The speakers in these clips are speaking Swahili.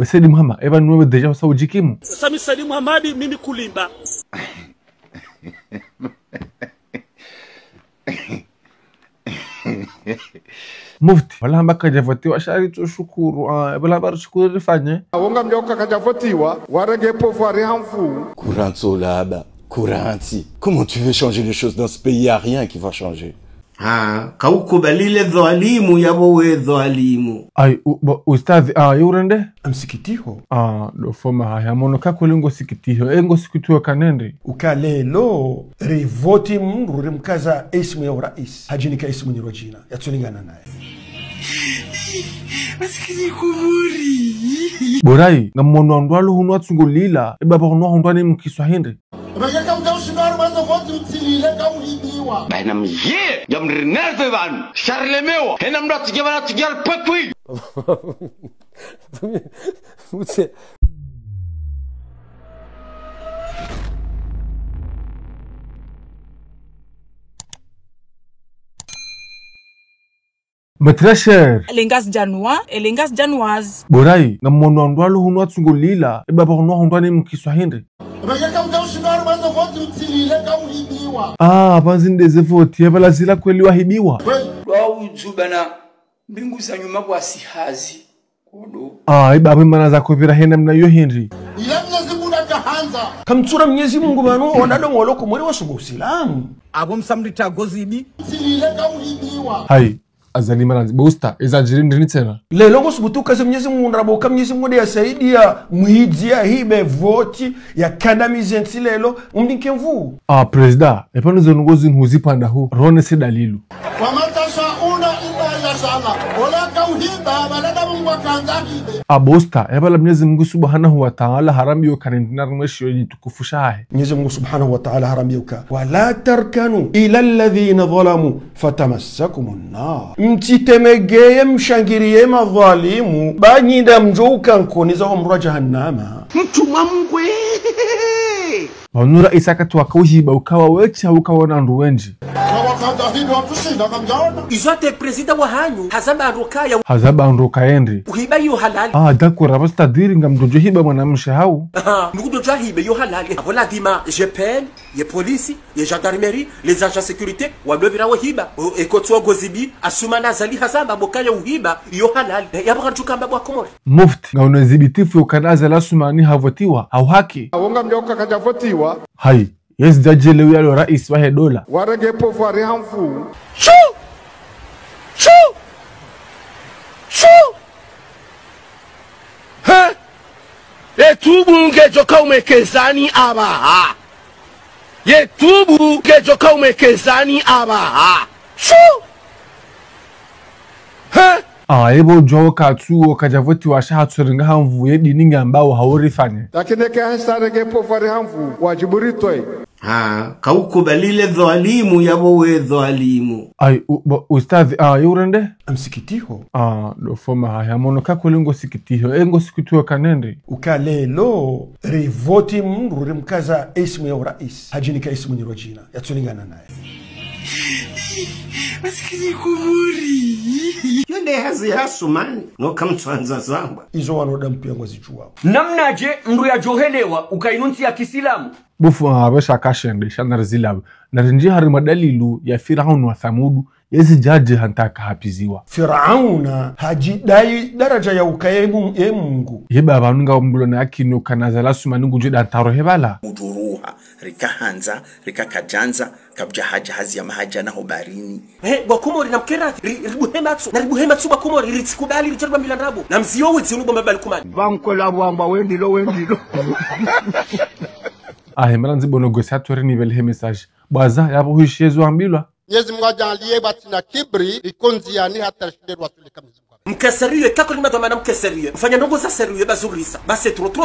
Saidi Muhammad eba nuwe deja wasa ujikimu. Sami Saidi Muhammad mimi kulimba. Mufti wala mbaka javotiwa shari tushukuru wala bar shukuru rifanye wonga mjoka kajavotiwa warege pouvoir hanfu Couranto là-bas, Couranti. Comment tu veux changer les choses dans ce pays? Il n'y a rien qui va changer. Kaukubalile dhalimu yabowe dhalimu. Ay ustadhi yurende amsikitiho do foma haya mono kakolingo sikitiho engo sikitiho kanende ukalelo rivoti mndu rimkaza ismu ya urais hajinika ismu nyirojina yatulingana naye Masikini kumuri. borai ngamono ndwalo hunwa tsungulila baba hunwa hundwane mkiswahili Rega mjaushindano mwanzo vote mtilile kauhibiwa Baina mje ya mrinerve van Charlemeo hena mrati gavana tigar pakwi Matrasher Elengas Janwa, Elengas Janwaz. borai ngamono ndwalo hunwa tsungulila baba hunwa hundwane mkiswahili Rega mjaushindano mwanzo vote mtilile kauhibiwa banzinde voti yabala zila kweli wahibiwa Uzubana mbingu za nyuma kwa sihazi. Kodo. baba mana za kopira hena mna yo Henry ila Mwenyezi Mungu akahanza kamtsura Mwenyezi Mungu bano wanado ngoloko muri wasubu Uislamu Abo msamrita gozibi. mtilile kauhibiwa hai azali maranzi bosta ezajiri ndini tena lelo ngosubutuka se Mwenyezi Mungu ndaboka Mwenyezi Mungu ya saidia muhidia hibe voti ya kandamize ntilelo umdinkevu presida epano zongozi nhuzipanda hu rone se dalilu wa matashauna illa yashala wala kauhiba balada Mungu akaanza hibe bosta yabala Mwenyezi Mungu subhanahu wa ta'ala harambi yo kanendina rumweshi yo tukufushahe Mwenyezi Mungu subhanahu wa ta'ala haramiyuka wala tarkanu ila alladhina zalamu fatamassakumun nar mtitemegeye mshangiriye madhalimu banyida mjouka nkoniza wa mrwa jahannama Mtuma mgwe. banura isaka twakauhiba ukawa wecha ukawona nduwenji wakaanza hibe watushinda kamjaona Izote presida wa hanyu hazamba arukaya hazaba ndoka ende uhiba yu halali. dakora basta diri ngamdojo hiba mwanamshe hau Nukudo jahibe yu halali. Avola dima GPN, ye polisi, ye gendarmerie, les agents sécurité wablovira wa hiba. Ekotwa gozibi asuma nazali hazamba bokaya uhiba yu halali. Yabaka chukamba bwa komori. mufti ngauna zibitifu ukanaza la sumani havotiwa au haki wonga mjoka kajavotiwa hai yes jajele yalo rais wa dola warege pouvoir hanfu Yetubu ngejoka umekezani abaha. Yetubu ngejoka umekezani abaha. ebo jo katsuo kajavoti wa shahatsuringa hamvuye dininga ambao haurifanye lakini kahesta rege pouvoir hanfu wajiburitwe Kaukubalile dhalimu yabowe dhalimu. ustadhi yurende amsikitiho do foma haya mono kakolingo sikitiho engo sikitiho kanende ukalelo rivoti mndu rimkaza ismu ya urais hajinika ismu nyirojina yatulingana naye Masikini kumuri. Yonde hazi hasumani. No kamtwanza zamba. izo wanoda mpia ngozi juwao namnaje mndu ya johelewa ukainunti ya kisilamu bufu besha kashende shanar zilabu narinji harima dalilu ya Firaun wa Thamudu yezi jaji hantaka hapiziwa Firauna hajidai daraja ya ukayemu ye Mungu yeba abanunga umbulo na akino kanazala sumani ngujuda taro hebala Muduruha rikahanza rikakajanza kabja haji ya mahaja na hobarini. Wakomori na mkera ribuhematsu wakomori ritsikubali rijarwa milandrabu na mziowe zinubo mabali kumani Vankola wamba wendilo. maranzi bonogosi hatwere nivel he message baza yabo huishezo ambilwa Mwenyezi Mungu ajalie batina kibri ikonziani hata shiderwa tulika Mwenyezi Mungu mkeseriye kako lima domana mkeseriye mfanya ndongo za seriye bazurisa base trop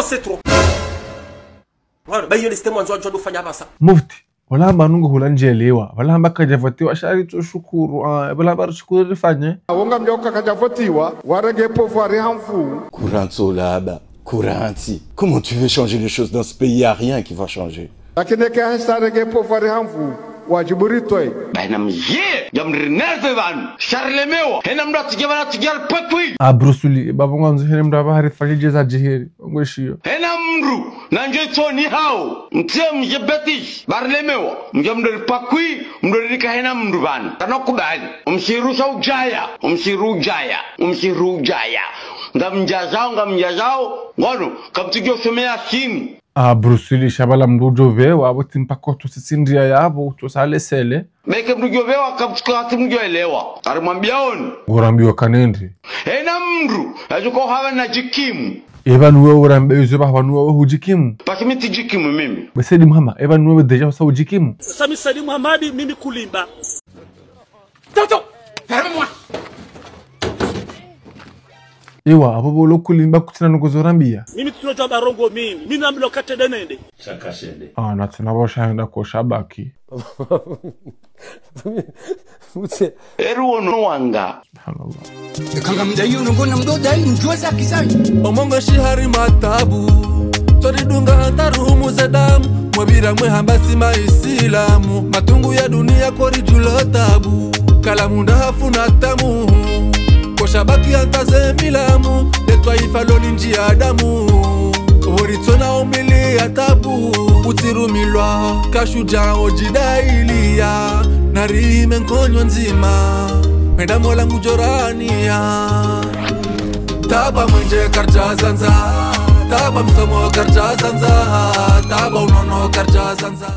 wala bayo liste mwanzo wa jodo fanya basa mufti wala banungo hulanjelewa wala mbaka javotiwa shari tushukuru wala bar shukuru rifanye wonga mjoka kajavotiwa warege pouvoir hanfu Couranto là-bas, Couranti. Comment tu veux changer les choses dans ce pays? Il n'y a rien qui va changer. lakini kahesta rege pouvoir hanfu wajiburitoi baina mjie jamrinerve van sharlemewa hena mdati jabana tijar pakwi Brusuli baba mwanzo hele mndu abahari fajije za jiheri ngweshiyo hena mru nanjo toni hao mtie mjebetish barlemewa mjamder pakwi mdorika hena mru van kanokubali umshirusha ujaya ngamjazao ngono kamtigyo somea chini Brusili shabala mrujo ve wabo timpako to sisindia yabo to sale sele beke mrujo ve wakamchukua mrujo elewa arimwambia on urambiwa kanende hena mru ajuko hawa na jikimu Evan wewe urambe yuzo ba wanu wewe hujikimu pasimiti jikimu mimi Besedi Muhammad Evan wewe deja sa hujikimu Sami Saidi Muhammadi mimi kulimba Toto ferme-moi Ewa abo lo kulimba kutina nugozorambia mimi tunatoa barongo mimi namlo katedenende Chakashende. na tunaboshaenda ko shabaki Eru ono wanga subhanallah Kanga mdayu ngona mdoda njoza kisani Omongo shihari matabu Toridunga hantaruhumu zedamu Mwabira mwehambasi maisilamu Matungu ya dunia kori julotabu Kalamunda hafuna tamu Koshabaki hantaze milamu Letwa ifaloni njia damu Horitona umili ya tabu Utirumilwa kashuja ojidailia Narime nkonyo nzima Medamo langu jorania Taba mwenje karja zanza Taba msomo karja zanza Taba unono karja zanza